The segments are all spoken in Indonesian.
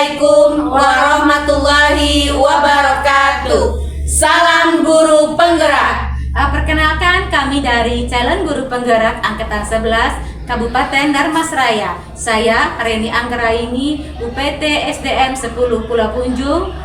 Assalamualaikum warahmatullahi wabarakatuh. Salam guru penggerak. Perkenalkan, kami dari Calon Guru Penggerak Angkatan 11 Kabupaten Dharmasraya. Saya Reni Anggraini, UPT SDM 10 Pulau Punjung,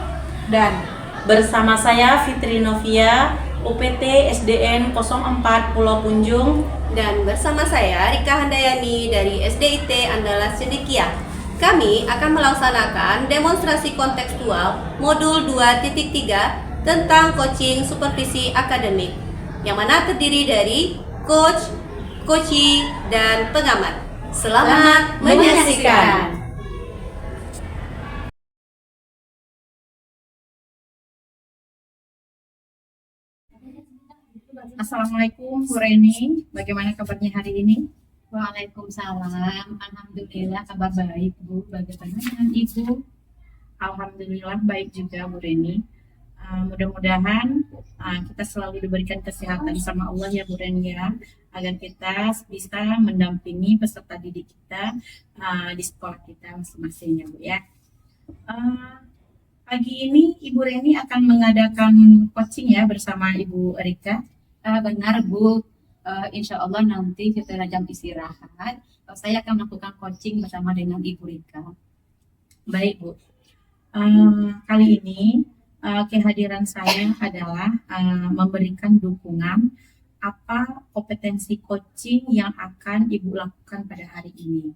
dan bersama saya Fitri Novia, UPT SDN 04 Pulau Punjung, dan bersama saya Rika Handayani dari SDIT Andalas Cendekia. Kami akan melaksanakan demonstrasi kontekstual modul 2.3 tentang coaching supervisi akademik, yang mana terdiri dari coach, coachee, dan pengamat. Selamat menyaksikan. Assalamualaikum Bu Reni, bagaimana kabarnya hari ini? Waalaikumsalam. Alhamdulillah kabar baik, Bu. Bagaimana dengan Ibu? Alhamdulillah baik juga Bu Reni. Mudah-mudahan kita selalu diberikan kesehatan sama Allah ya Bu Reni ya, agar kita bisa mendampingi peserta didik kita di sekolah kita masing-masing ya Bu ya. Pagi ini Ibu Reni akan mengadakan coaching ya bersama Ibu Rika. Benar, Bu. Insya Allah nanti setelah jam istirahat, saya akan melakukan coaching bersama dengan Ibu Rika. Baik Bu. Kali ini kehadiran saya adalah memberikan dukungan apa kompetensi coaching yang akan Ibu lakukan pada hari ini.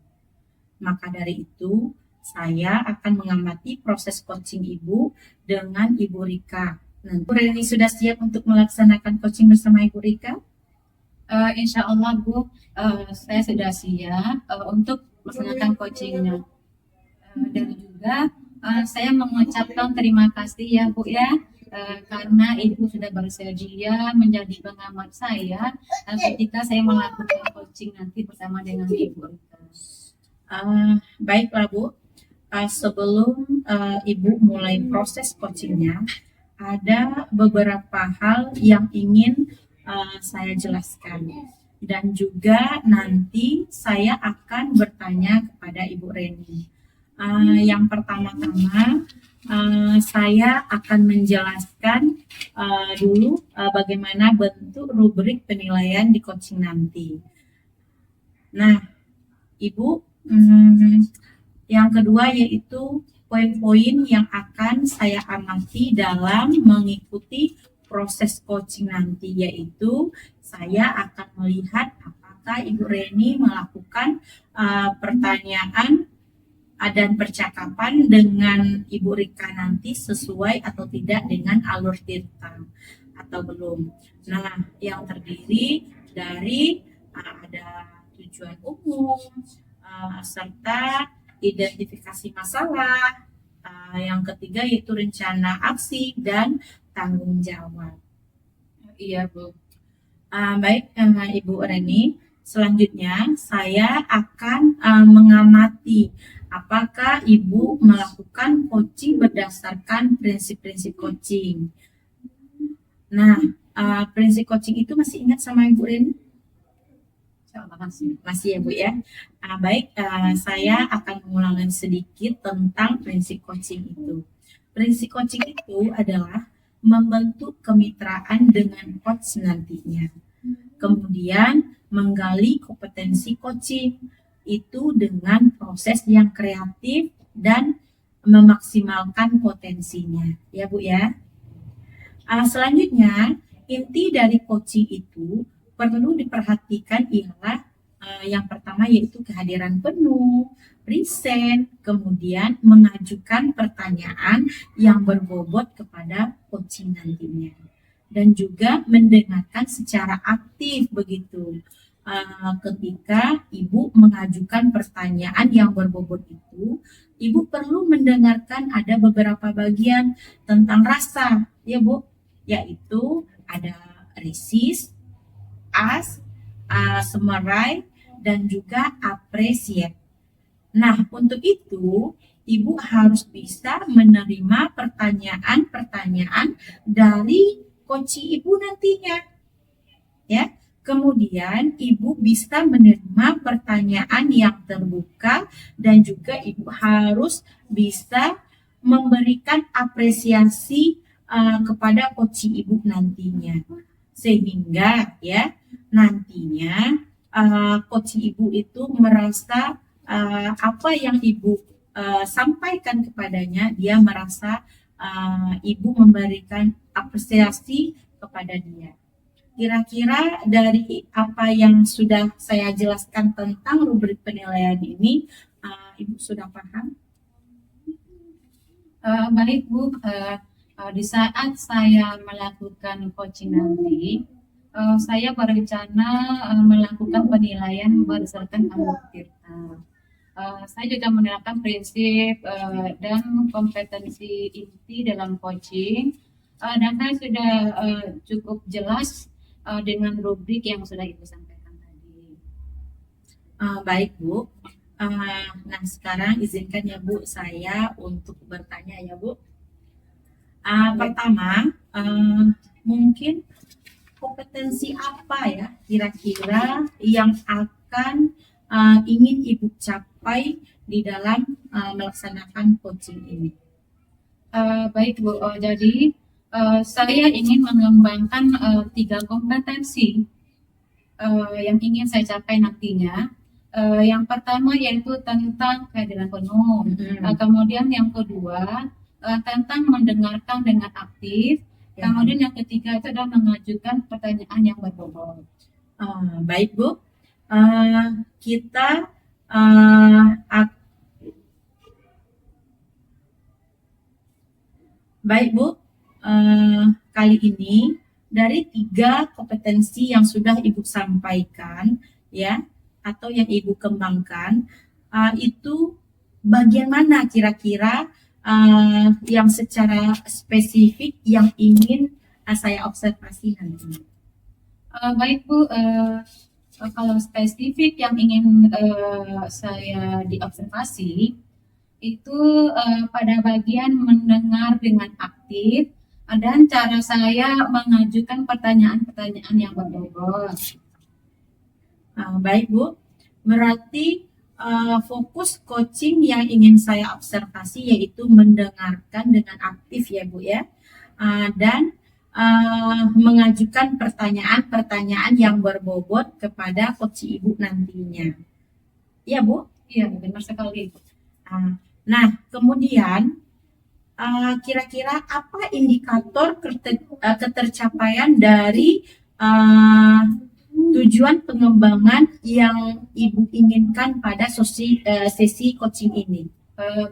Maka dari itu, saya akan mengamati proses coaching Ibu dengan Ibu Rika. Nah, Bu Reni sudah siap untuk melaksanakan coaching bersama Ibu Rika? Insya Allah Bu, saya sudah siap untuk melaksanakan coachingnya. Dan juga saya mengucapkan terima kasih ya Bu ya, karena Ibu sudah bersedia menjadi pengamat saya ketika saya melakukan coaching nanti bersama dengan Ibu. Baiklah Bu, sebelum Ibu mulai proses coachingnya, ada beberapa hal yang ingin saya jelaskan, dan juga nanti saya akan bertanya kepada Ibu Reni. Yang pertama-tama saya akan menjelaskan dulu bagaimana bentuk rubrik penilaian di coaching nanti. Nah, Ibu, yang kedua yaitu poin-poin yang akan saya amati dalam mengikuti proses coaching nanti, yaitu saya akan melihat apakah Ibu Reni melakukan pertanyaan dan percakapan dengan Ibu Rika nanti sesuai atau tidak dengan alur cerita atau belum. Nah, yang terdiri dari ada tujuan umum serta identifikasi masalah. Yang ketiga yaitu rencana aksi dan tanggung jawab. Iya Bu. Baik Ibu Reni, selanjutnya saya akan mengamati apakah Ibu melakukan coaching berdasarkan prinsip-prinsip coaching. Nah, prinsip coaching itu masih ingat sama Ibu Reni? Masih ya Bu ya. Baik, saya akan mengulangi sedikit tentang prinsip coaching itu. Prinsip coaching itu adalah membentuk kemitraan dengan coach nantinya. Kemudian menggali kompetensi coaching itu dengan proses yang kreatif dan memaksimalkan potensinya. Ya Bu ya. Selanjutnya, inti dari coaching itu perlu diperhatikan ialah yang pertama yaitu kehadiran penuh, present, kemudian mengajukan pertanyaan yang berbobot kepada coaching nantinya, dan juga mendengarkan secara aktif begitu. Ketika Ibu mengajukan pertanyaan yang berbobot itu, Ibu perlu mendengarkan ada beberapa bagian tentang rasa, ya Bu, yaitu ada resist, ask, summarize, dan juga appreciate. Nah, untuk itu, Ibu harus bisa menerima pertanyaan-pertanyaan dari coach Ibu nantinya. Ya, kemudian Ibu bisa menerima pertanyaan yang terbuka dan juga Ibu harus bisa memberikan apresiasi kepada coaching Ibu nantinya. Sehingga ya nantinya coaching Ibu itu merasa apa yang Ibu sampaikan kepadanya, dia merasa Ibu memberikan apresiasi kepada dia. Kira-kira dari apa yang sudah saya jelaskan tentang rubrik penilaian ini, Ibu sudah paham? Baik Bu, di saat saya melakukan coaching nanti, saya berencana melakukan penilaian berdasarkan Ahlul Tirta. Saya juga menerapkan prinsip dan kompetensi inti dalam coaching, dan saya sudah cukup jelas dengan rubrik yang sudah Ibu sampaikan tadi. Baik Bu. Nah sekarang izinkan ya Bu saya untuk bertanya ya Bu. Pertama, mungkin kompetensi apa ya kira-kira yang akan ingin Ibu capai di dalam melaksanakan coaching ini? Baik Bu, jadi saya ingin mengembangkan 3 kompetensi yang ingin saya capai nantinya. Yang pertama yaitu tentang kehadiran penuh. Kemudian yang kedua tentang mendengarkan dengan aktif. Kemudian yang ketiga itu adalah mengajukan pertanyaan yang berbobot. Baik Bu, kita baik Bu, kali ini dari 3 kompetensi yang sudah Ibu sampaikan ya, atau yang Ibu kembangkan, itu bagian mana kira-kira yang secara spesifik yang ingin saya observasi nanti? Baik Bu, kalau spesifik yang ingin saya diobservasi itu pada bagian mendengar dengan aktif dan cara saya mengajukan pertanyaan-pertanyaan yang berbobot. Baik Bu, berarti fokus coaching yang ingin saya observasi yaitu mendengarkan dengan aktif ya Bu ya, dan mengajukan pertanyaan-pertanyaan yang berbobot kepada coaching Ibu nantinya. Iya Bu? Iya, benar sekali. Nah, kemudian kira-kira apa indikator ketercapaian dari tujuan pengembangan yang Ibu inginkan pada sesi coaching ini?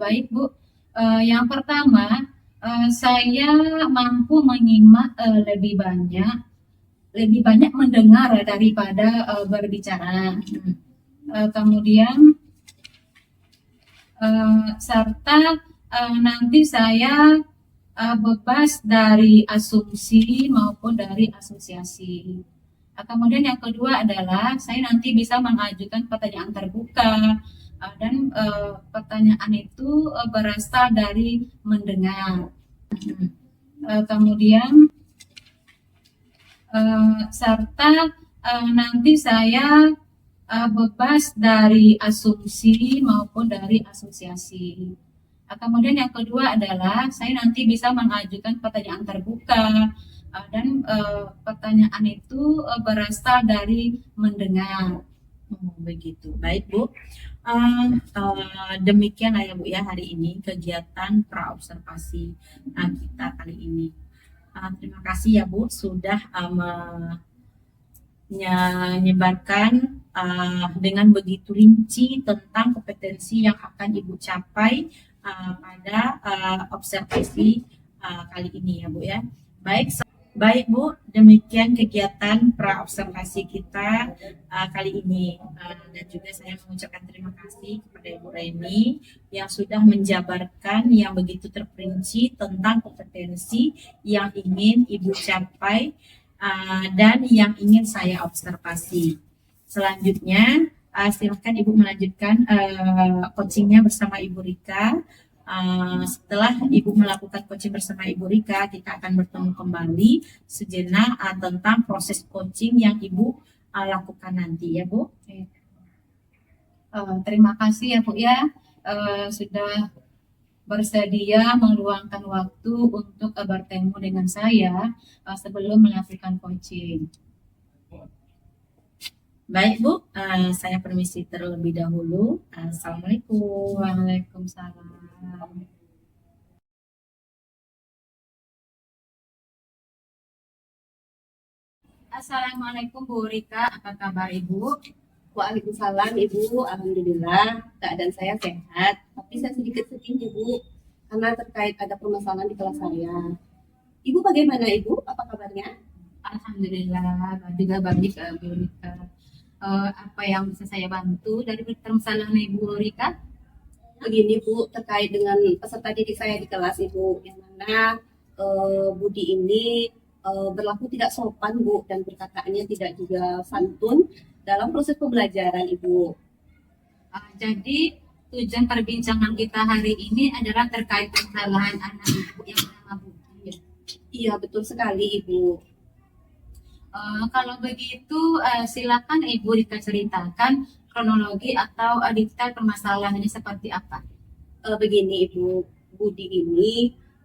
Baik Bu, yang pertama saya mampu menyimak lebih banyak mendengar daripada berbicara. Kemudian serta nanti saya bebas dari asumsi maupun dari asosiasi. Kemudian yang kedua adalah saya nanti bisa mengajukan pertanyaan terbuka dan pertanyaan itu berasal dari mendengar. Kemudian serta nanti saya bebas dari asumsi maupun dari asosiasi. Kemudian yang kedua adalah saya nanti bisa mengajukan pertanyaan terbuka dan pertanyaan itu berasal dari mendengar. Begitu. Baik Bu, demikian ya Bu ya hari ini kegiatan praobservasi kita kali ini. Terima kasih ya Bu sudah menyebarkan dengan begitu rinci tentang kompetensi yang akan Ibu capai pada observasi kali ini ya Bu ya. Baik Bu, demikian kegiatan praobservasi kita kali ini, dan juga saya mengucapkan terima kasih kepada Ibu Reni yang sudah menjabarkan yang begitu terperinci tentang kompetensi yang ingin Ibu capai dan yang ingin saya observasi. Selanjutnya silakan Ibu melanjutkan coachingnya bersama Ibu Rika. Setelah Ibu melakukan coaching bersama Ibu Rika, kita akan bertemu kembali sejenak tentang proses coaching yang Ibu lakukan nanti ya Bu. Terima kasih ya Bu ya sudah bersedia meluangkan waktu untuk bertemu dengan saya sebelum melakukan coaching. Baik Bu, saya permisi terlebih dahulu. Assalamualaikum. Waalaikumsalam. Assalamualaikum Bu Rika, apa kabar Ibu? Waalaikumsalam Ibu, Alhamdulillah keadaan saya sehat. Tapi saya sedikit sedih Ibu, karena terkait ada permasalahan di kelas saya. Ibu bagaimana Ibu? Apa kabarnya? Alhamdulillah, juga baik Bu Rika. Apa yang bisa saya bantu dari permasalahan Ibu Rika? Begini Bu, terkait dengan peserta didik saya di kelas Ibu, yang mana Budi ini berlaku tidak sopan Bu, dan perkataannya tidak juga santun dalam proses pembelajaran Ibu. Jadi tujuan perbincangan kita hari ini adalah terkait kesalahan anak Ibu yang bernama Budi. Ya? Iya betul sekali Ibu. Kalau begitu, silakan Ibu Rika ceritakan kronologi atau detail permasalahannya seperti apa. Begini Ibu, Budi ini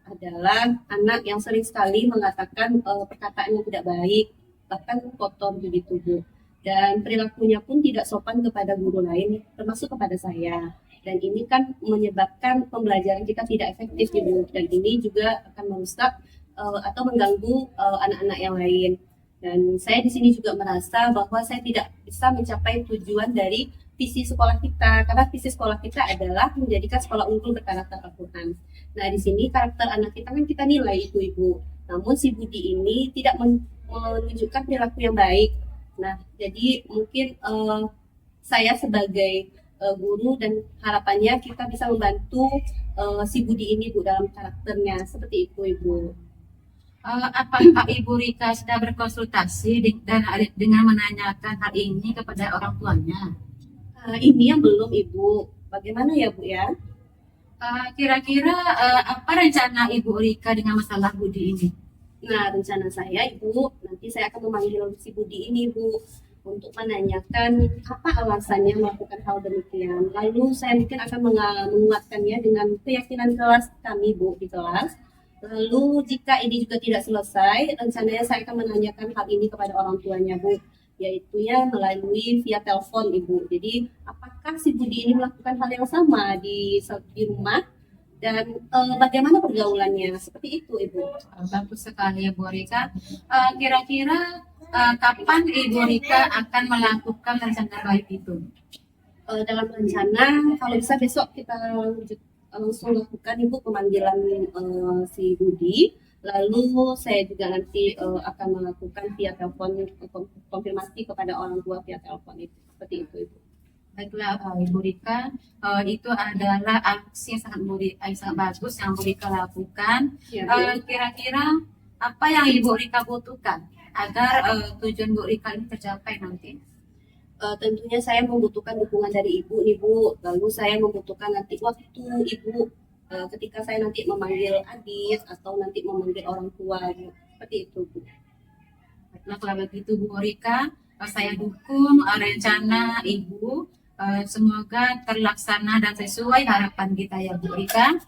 adalah anak yang sering sekali mengatakan perkataan yang tidak baik, bahkan kotor begitu Bu. Dan perilakunya pun tidak sopan kepada guru lain, termasuk kepada saya. Dan ini kan menyebabkan pembelajaran kita tidak efektif Ibu. Dan ini juga akan merusak atau mengganggu anak-anak yang lain. Dan saya di sini juga merasa bahwa saya tidak bisa mencapai tujuan dari visi sekolah kita, karena visi sekolah kita adalah menjadikan sekolah unggul berkarakter Al-Quran. Nah, di sini karakter anak kita kan kita nilai itu Ibu. Namun si Budi ini tidak menunjukkan perilaku yang baik. Nah, jadi mungkin saya sebagai guru dan harapannya kita bisa membantu si Budi ini Bu dalam karakternya, seperti itu Ibu. Apakah Ibu Rika sudah berkonsultasi dengan menanyakan hal ini kepada orang tuanya? Ini yang belum Ibu. Bagaimana ya Bu ya? Kira-kira apa rencana Ibu Rika dengan masalah Budi ini? Nah, rencana saya Ibu, nanti saya akan memanggil si Budi ini Bu untuk menanyakan apa alasannya melakukan hal demikian. Lalu saya mungkin akan menguatkannya dengan keyakinan kelas kami Bu di kelas. Lalu jika ini juga tidak selesai, rencananya saya akan menanyakan hal ini kepada orang tuanya Bu, yaitunya melalui via telepon Ibu. Jadi apakah si Budi ini melakukan hal yang sama di rumah dan bagaimana pergaulannya, seperti itu Ibu. Bagus sekali ya Bu Rika. Kira-kira kapan Ibu Rika akan melakukan rencana baik itu? Dalam rencana kalau bisa besok kita langsung lakukan Ibu pemanggilan si Budi. Lalu saya juga nanti akan melakukan via telepon konfirmasi kepada orang tua via telepon itu. Seperti itu Ibu. Baiklah Ibu Rika, itu adalah aksi yang sangat bagus yang Ibu Rika lakukan. Ya, Kira-kira apa yang Ibu Rika butuhkan agar tujuan Bu Rika ini tercapai nanti? Tentunya saya membutuhkan dukungan dari Ibu nih Bu. Lalu saya membutuhkan nanti waktu Ibu ketika saya nanti memanggil adik atau nanti memanggil orang tua Bu. Seperti itu Bu. Nah, kalau begitu Bu Rika, saya dukung rencana Ibu. Semoga terlaksana dan sesuai harapan kita ya Bu Rika.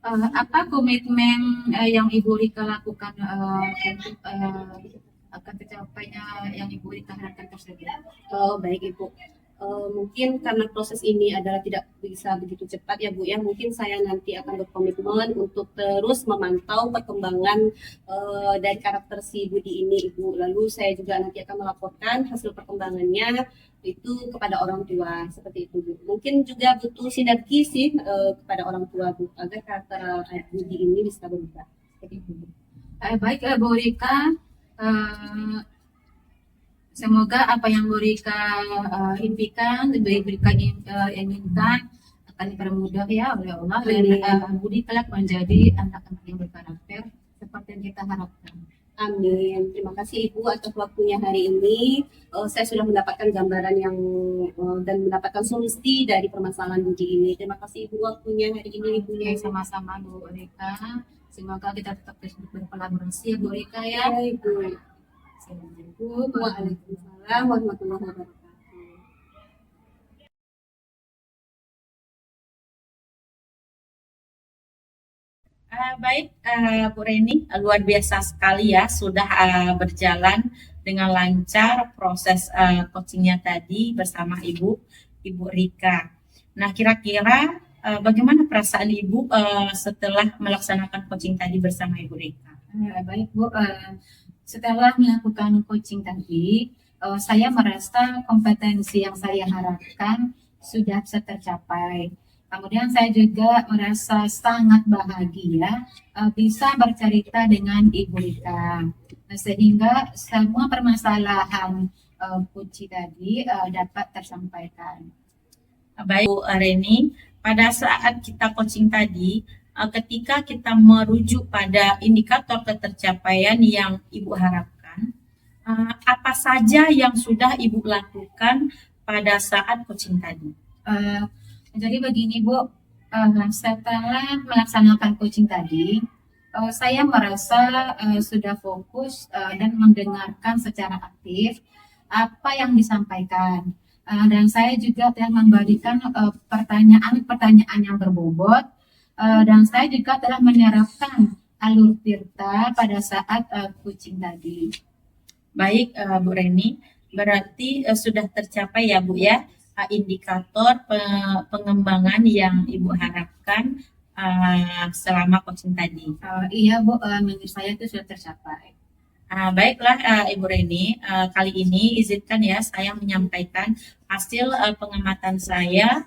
Apa komitmen yang Ibu Rika lakukan untuk akan tercapainya yang Ibu Rika harapkan tersebut? Baik Ibu. Mungkin karena proses ini adalah tidak bisa begitu cepat ya Bu ya, mungkin saya nanti akan berkomitmen untuk terus memantau perkembangan dari karakter si Budi ini Ibu. Lalu saya juga nanti akan melaporkan hasil perkembangannya itu kepada orang tua, seperti itu Bu. Mungkin juga butuh sinergi sih kepada orang tua Bu agar karakter Budi ini bisa berubah. Seperti itu Bu. Baik Bu Rika, semoga apa yang Bu Rika impikan, Bu Rika inginkan akan dipermudah ya oleh Allah dan Budi kelak menjadi anak-anak yang berkarakter seperti yang kita harapkan. Amin. Terima kasih Ibu atas waktunya hari ini. Saya sudah mendapatkan gambaran yang dan mendapatkan solusi dari permasalahan Budi ini. Terima kasih Ibu waktunya hari ini Ibu. Ya, sama-sama Bu Rika. Semoga kita tetap terus berkolaborasi ya Bu Rika ya. Ya Ibu. Assalamualaikum. Waalaikumsalam warahmatullahi wabarakatuh. Baik, Bu Reni, luar biasa sekali ya sudah berjalan dengan lancar proses coachingnya tadi bersama Ibu Rika. Nah, kira-kira bagaimana perasaan Ibu setelah melaksanakan coaching tadi bersama Ibu Rika? Baik Bu, setelah melakukan coaching tadi, saya merasa kompetensi yang saya harapkan sudah bisa tercapai. Kemudian saya juga merasa sangat bahagia bisa bercerita dengan Ibu Rika. Sehingga semua permasalahan Puci tadi dapat tersampaikan. Baik, Bu Reni, pada saat kita coaching tadi, ketika kita merujuk pada indikator ketercapaian yang Ibu harapkan, apa saja yang sudah Ibu lakukan pada saat coaching tadi? Jadi begini Bu, setelah melaksanakan coaching tadi, saya merasa sudah fokus dan mendengarkan secara aktif apa yang disampaikan. Dan saya juga telah memberikan pertanyaan-pertanyaan yang berbobot, dan saya juga telah menerapkan alur tirta pada saat coaching tadi. Baik, Bu Reni, berarti sudah tercapai ya Bu ya indikator pengembangan yang Ibu harapkan selama coaching tadi. Iya Bu, menurut saya itu sudah tercapai. Baiklah Ibu Reni, kali ini izinkan ya saya menyampaikan hasil pengamatan saya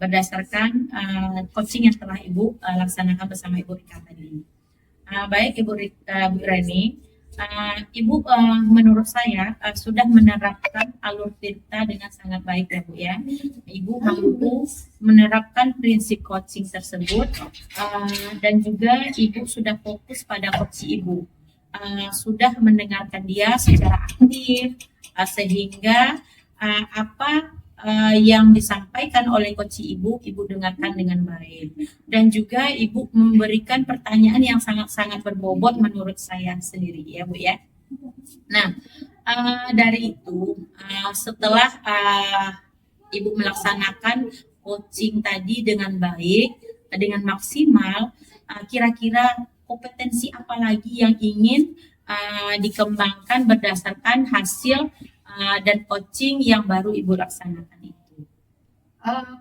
berdasarkan coaching yang telah Ibu laksanakan bersama Ibu Rika tadi. Baik Ibu Reni, Ibu menurut saya sudah menerapkan alur tirta dengan sangat baik ya Bu ya. Ibu mampu menerapkan prinsip coaching tersebut dan juga Ibu sudah fokus pada coach Ibu. Sudah mendengarkan dia secara aktif sehingga apa yang disampaikan oleh coach Ibu dengarkan dengan baik dan juga Ibu memberikan pertanyaan yang sangat-sangat berbobot menurut saya sendiri ya Bu ya. Nah dari itu setelah Ibu melaksanakan coaching tadi dengan baik dengan maksimal, kira-kira kompetensi apa lagi yang ingin dikembangkan berdasarkan hasil dan coaching yang baru Ibu laksanakan itu?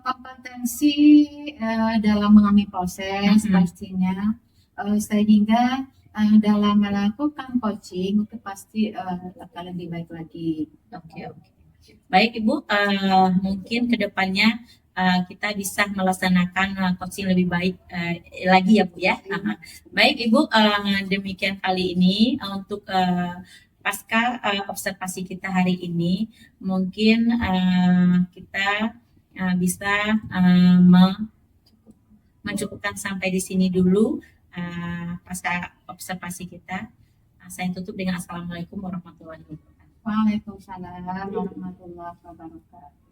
Kompetensi dalam mengalami proses pastinya, sehingga dalam melakukan coaching itu pasti akan lebih baik lagi. Oke. Baik Ibu, mungkin kedepannya kita bisa melaksanakan coaching lebih baik lagi ya Bu ya. Baik Ibu, demikian kali ini untuk pasca observasi kita hari ini, mungkin kita bisa mencukupkan sampai di sini dulu pasca observasi kita. Saya tutup dengan Assalamualaikum warahmatullahi wabarakatuh. Waalaikumsalam warahmatullahi wabarakatuh.